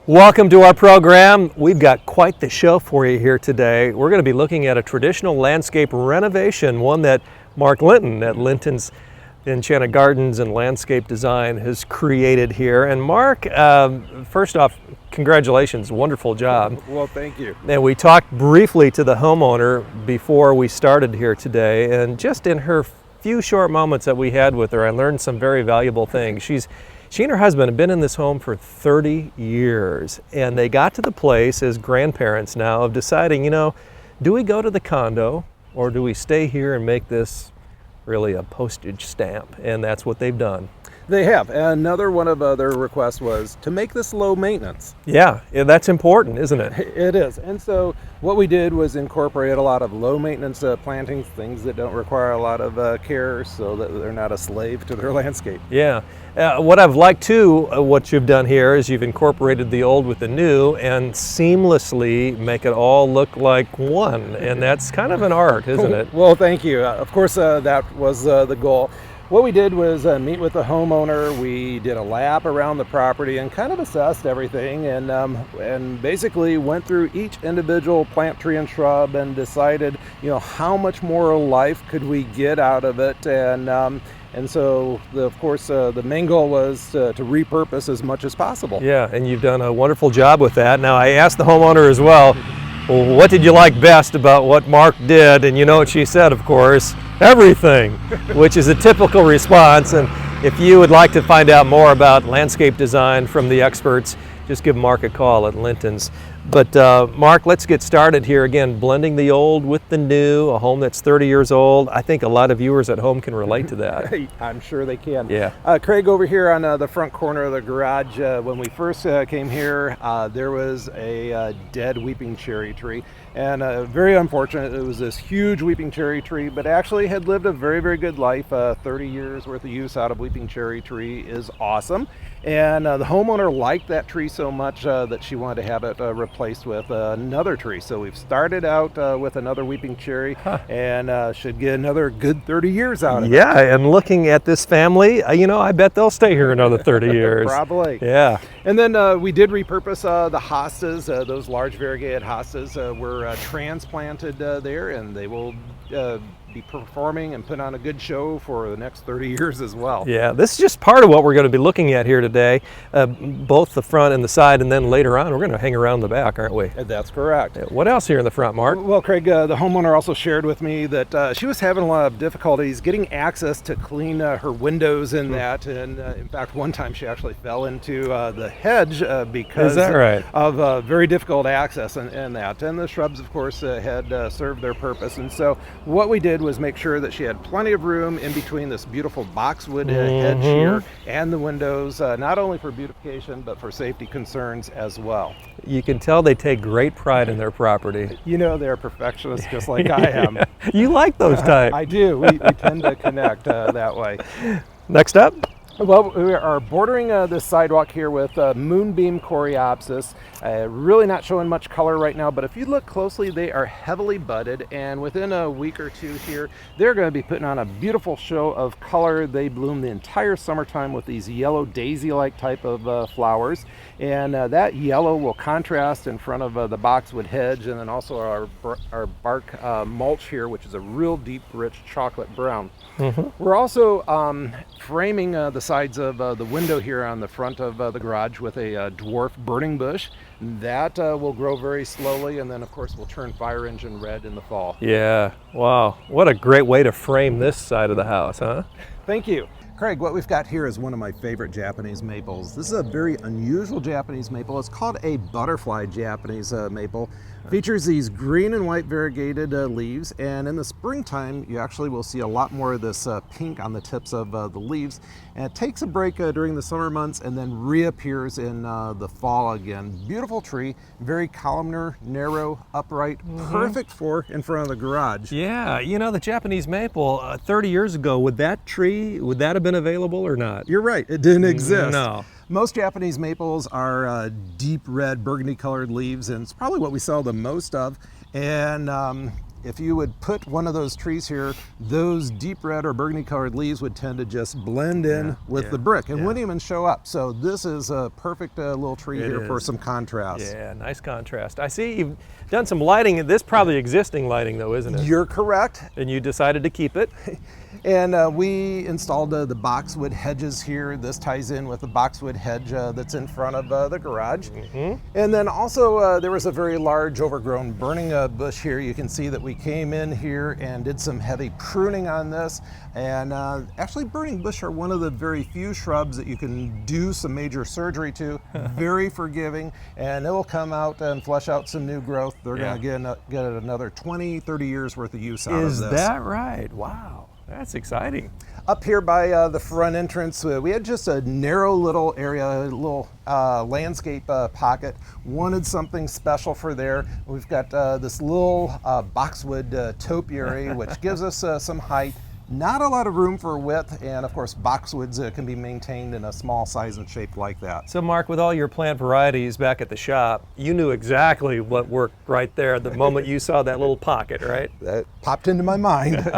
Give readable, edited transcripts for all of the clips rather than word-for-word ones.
Welcome to our program. We've got quite the show for you here today. We're going to be looking at a traditional landscape renovation, one that Mark Linton at Linton's Enchanted Gardens and Landscape Design has created here. And Mark, first off, congratulations, wonderful job. Well, thank you. And we talked briefly to the homeowner before we started here today, and just in her few short moments that we had with her, I learned some very valuable things. She and her husband have been in this home for 30 years, and they got to the place as grandparents now of deciding, do we go to the condo or do we stay here and make this really a postage stamp? And that's what they've done. They have. Another one of their requests was to make this low maintenance. Yeah, that's important, isn't it? It is. And so what we did was incorporate a lot of low maintenance plantings, things that don't require a lot of care so that they're not a slave to their landscape. Yeah. What I've liked too, what you've done here is you've incorporated the old with the new and seamlessly make it all look like one. And that's kind of an art, isn't it? Well, thank you. Of course, that was the goal. What we did was meet with the homeowner. We did a lap around the property and kind of assessed everything, and basically went through each individual plant, tree, and shrub and decided, how much more life could we get out of it, and so, of course, the main goal was to repurpose as much as possible. Yeah, and you've done a wonderful job with that. Now, I asked the homeowner as well, what did you like best about what Mark did? And you know what she said, of course, everything, which is a typical response. And if you would like to find out more about landscape design from the experts, just give Mark a call at Linton's. But Mark, let's get started here again, blending the old with the new, a home that's 30 years old. I think a lot of viewers at home can relate to that. I'm sure they can. Yeah. Craig, over here on the front corner of the garage, when we first came here, there was a dead weeping cherry tree. And very unfortunate, it was this huge weeping cherry tree, but actually had lived a very, very good life. 30 years worth of use out of weeping cherry tree is awesome. And the homeowner liked that tree so much that she wanted to have it replaced with another tree. So we've started out with another weeping cherry and should get another good 30 years out of it. Yeah, and looking at this family, I bet they'll stay here another 30 years. Probably. Yeah. And then we did repurpose the hostas. Those large variegated hostas were transplanted there, and they will be performing and put on a good show for the next 30 years as well. Yeah, this is just part of what we're going to be looking at here today, both the front and the side, and then later on we're going to hang around the back, aren't we? That's correct. What else here in the front, Mark? Well, Craig, the homeowner also shared with me that she was having a lot of difficulties getting access to clean her windows in that, and in fact one time she actually fell into the hedge because of very difficult access in that, and the shrubs of course had served their purpose. And so what we did was make sure that she had plenty of room in between this beautiful boxwood hedge here and the windows, not only for beautification but for safety concerns as well. You can tell they take great pride in their property. They're perfectionists just like I am. You like those types. I do. We tend to connect that way. Next up? Well, we are bordering this sidewalk here with moonbeam coreopsis. Really not showing much color right now, but if you look closely, they are heavily budded, and within a week or two here, they're going to be putting on a beautiful show of color. They bloom the entire summertime with these yellow daisy-like type of flowers, and that yellow will contrast in front of the boxwood hedge, and then also our bark mulch here, which is a real deep, rich chocolate brown. We're also framing the sides of the window here on the front of the garage with a dwarf burning bush. That will grow very slowly, and then of course will turn fire engine red in the fall. Yeah, wow, what a great way to frame this side of the house, huh? Thank you. Craig, what we've got here is one of my favorite Japanese maples. This is a very unusual Japanese maple. It's called a butterfly Japanese maple. Features these green and white variegated leaves, and in the springtime you actually will see a lot more of this pink on the tips of the leaves. And it takes a break during the summer months and then reappears in the fall again. Beautiful tree, very columnar, narrow, upright, perfect for in front of the garage. Yeah, the Japanese maple, 30 years ago, would that have been available or not? You're right, it didn't exist. No. Most Japanese maples are deep red, burgundy colored leaves, and it's probably what we sell the most of. And if you would put one of those trees here, those deep red or burgundy colored leaves would tend to just blend in with the brick and wouldn't even show up. So this is a perfect little tree here for some contrast. Yeah, nice contrast. I see you've done some lighting. This probably existing lighting though, isn't it? You're correct. And you decided to keep it. And we installed the boxwood hedges here. This ties in with the boxwood hedge that's in front of the garage. And then also there was a very large overgrown burning bush here. You can see that we came in here and did some heavy pruning on this. And actually burning bush are one of the very few shrubs that you can do some major surgery to. Very forgiving, and it will come out and flush out some new growth. They're going to get another 20, 30 years worth of use out of this. Is that right? Wow. That's exciting. Up here by the front entrance, we had just a narrow little area, a little landscape pocket. Wanted something special for there. We've got this little boxwood topiary, which gives us some height. Not a lot of room for width, and of course boxwoods can be maintained in a small size and shape like that. So Mark, with all your plant varieties back at the shop, you knew exactly what worked right there the moment you saw that little pocket, right? That popped into my mind.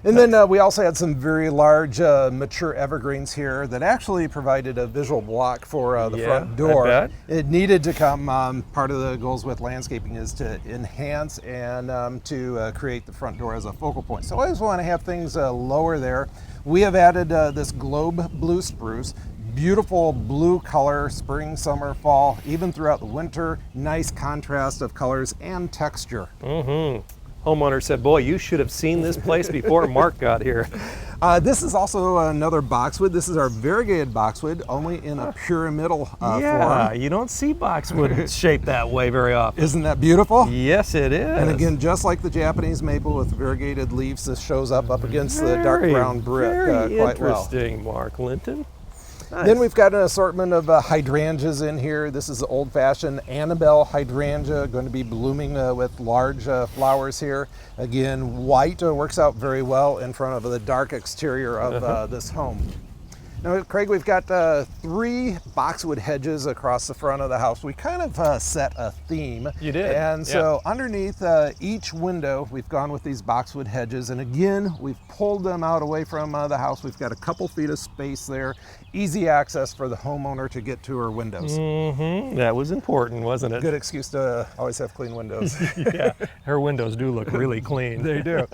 And then we also had some very large mature evergreens here that actually provided a visual block for the front door. I bet. It needed to come, part of the goals with landscaping is to enhance and to create the front door as a focal point. So I always want to have things lower there. We have added this globe blue spruce. Beautiful blue color, spring, summer, fall, even throughout the winter. Nice contrast of colors and texture. Homeowner said, boy, you should have seen this place before Mark got here. This is also another boxwood. This is our variegated boxwood, only in a pyramidal form. You don't see boxwood shaped that way very often. Isn't that beautiful? Yes, it is. And again, just like the Japanese maple with variegated leaves, this shows up against the dark brown brick quite well. Interesting, Mark Linton. Nice. Then we've got an assortment of hydrangeas in here. This is the old-fashioned Annabelle hydrangea, going to be blooming with large flowers here. Again, white works out very well in front of the dark exterior of this home. Now, Craig, we've got 3 boxwood hedges across the front of the house. We kind of set a theme. You did. And so underneath each window, we've gone with these boxwood hedges. And again, we've pulled them out away from the house. We've got a couple feet of space there. Easy access for the homeowner to get to her windows. That was important, wasn't it? Good excuse to always have clean windows. Yeah, her windows do look really clean. They do.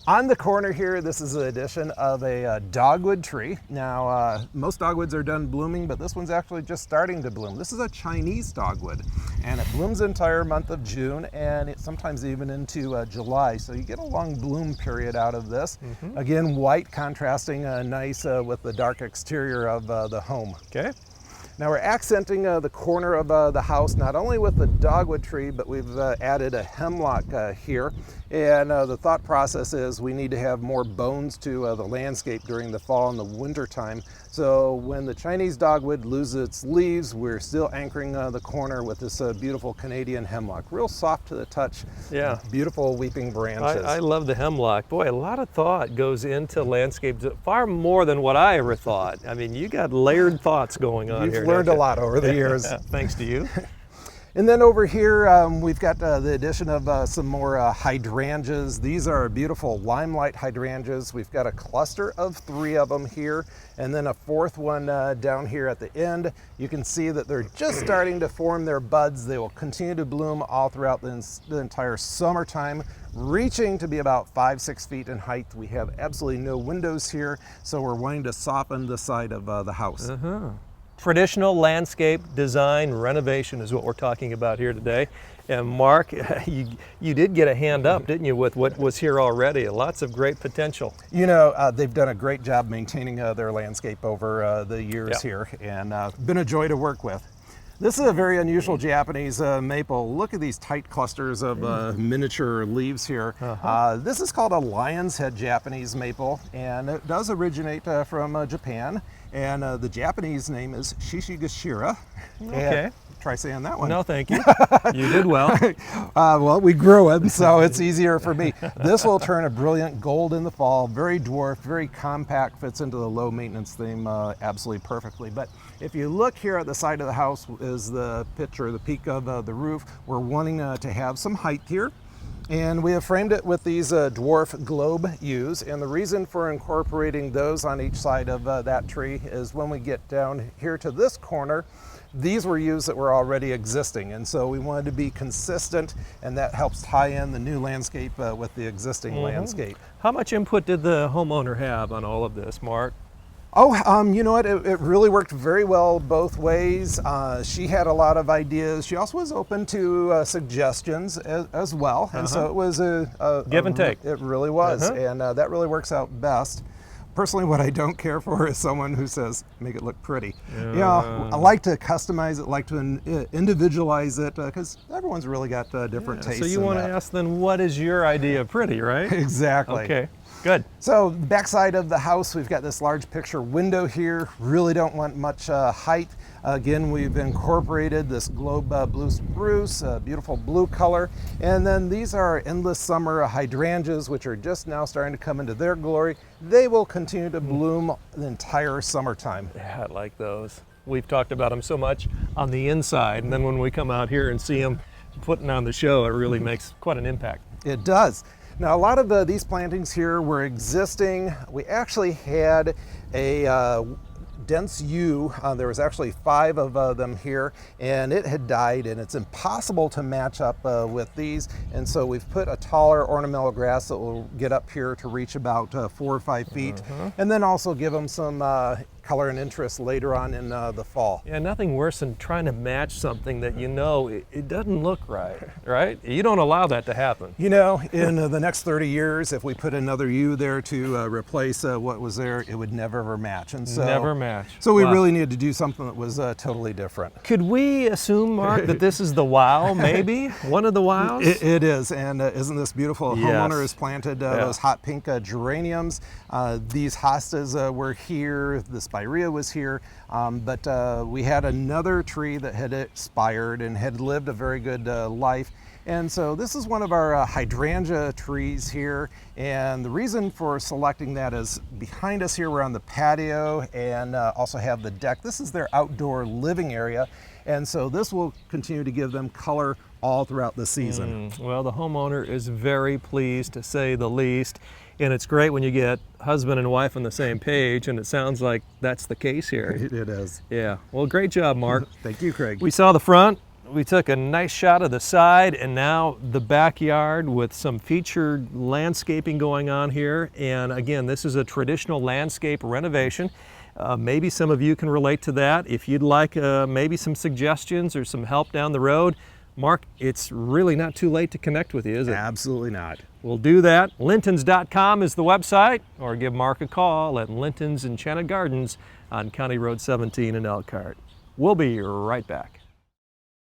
On the corner here, this is the addition of a dogwood tree. Now, most dogwoods are done blooming, but this one's actually just starting to bloom. This is a Chinese dogwood, and it blooms the entire month of June, and it sometimes even into July. So you get a long bloom period out of this. Again, white contrasting nice with the dark exterior of the home. Okay. Now we're accenting the corner of the house, not only with the dogwood tree, but we've added a hemlock here. And the thought process is we need to have more bones to the landscape during the fall and the winter time. So when the Chinese dogwood loses its leaves, we're still anchoring the corner with this beautiful Canadian hemlock. Real soft to the touch. Yeah. Beautiful weeping branches. I love the hemlock. Boy, a lot of thought goes into landscapes, far more than what I ever thought. I mean, you got layered thoughts going on here. You've learned a lot over the years. Thanks to you. And then over here, we've got the addition of some more hydrangeas. These are beautiful limelight hydrangeas. We've got a cluster of 3 of them here, and then a 4th one down here at the end. You can see that they're just starting to form their buds. They will continue to bloom all throughout the entire summertime, reaching to be about 5-6 feet in height. We have absolutely no windows here, so we're wanting to soften the side of the house. Traditional landscape design renovation is what we're talking about here today. And Mark, you did get a hand up, didn't you, with what was here already? Lots of great potential. You know, they've done a great job maintaining their landscape over the years here, and been a joy to work with. This is a very unusual Japanese maple. Look at these tight clusters of miniature leaves here. This is called a lion's head Japanese maple, and it does originate from Japan. And the Japanese name is Shishigashira. Okay. Try saying that one. No, thank you. You did well. Well, we grew it, so it's easier for me. This will turn a brilliant gold in the fall. Very dwarf, very compact, fits into the low maintenance theme absolutely perfectly. But if you look here at the side of the house is the pitch or the peak of the roof. We're wanting to have some height here. And we have framed it with these dwarf globe yews, and the reason for incorporating those on each side of that tree is when we get down here to this corner, these were yews that were already existing, and so we wanted to be consistent, and that helps tie in the new landscape with the existing landscape. How much input did the homeowner have on all of this, Mark? Oh, you know what? It really worked very well both ways. She had a lot of ideas. She also was open to suggestions as well, and so it was a give and take. It really was, and that really works out best. Personally, what I don't care for is someone who says, make it look pretty. You know, I like to customize it, like to individualize it, because everyone's really got different tastes. So you want to ask then, what is your idea of pretty, right? Exactly. Okay, good. So the backside of the house, we've got this large picture window here. Really don't want much height. Again, we've incorporated this globe blue spruce, beautiful blue color. And then these are endless summer hydrangeas, which are just now starting to come into their glory. They will continue to bloom the entire summertime. Yeah, I like those. We've talked about them so much on the inside, and then when we come out here and see them putting on the show, it really makes quite an impact. It does. Now, a lot of these plantings here were existing. We actually had a dense yew. There was actually 5 of them here, and it had died, and it's impossible to match up with these. And so we've put a taller ornamental grass that will get up here to reach about 4 or 5 feet, and then also give them some color and interest later on in the fall. Yeah, nothing worse than trying to match something that you know it doesn't look right, right? You don't allow that to happen. You know, in the next 30 years, if we put another yew there to replace what was there, it would never ever match. And so, never match. So we really needed to do something that was totally different. Could we assume, Mark, that this is the wow, maybe? One of the wows? It is, and isn't this beautiful? Yes. Homeowner has planted those hot pink geraniums. These hostas were here, the spirea was here, but we had another tree that had expired and had lived a very good life. And so this is one of our hydrangea trees here, and the reason for selecting that is behind us here we're on the patio and also have the deck. This is their outdoor living area, and so this will continue to give them color all throughout the season. Well, the homeowner is very pleased, to say the least, and it's great when you get husband and wife on the same page, and it sounds like that's the case here. It is. Yeah, well, great job, Mark. Thank you, Craig. We saw the front. We took a nice shot of the side, and now the backyard with some featured landscaping going on here. And again, this is a traditional landscape renovation. Maybe some of you can relate to that. If you'd like maybe some suggestions or some help down the road, Mark, it's really not too late to connect with you, is it? Absolutely not. We'll do that. Lintons.com is the website, or give Mark a call at Linton's Enchanted Gardens on County Road 17 in Elkhart. We'll be right back.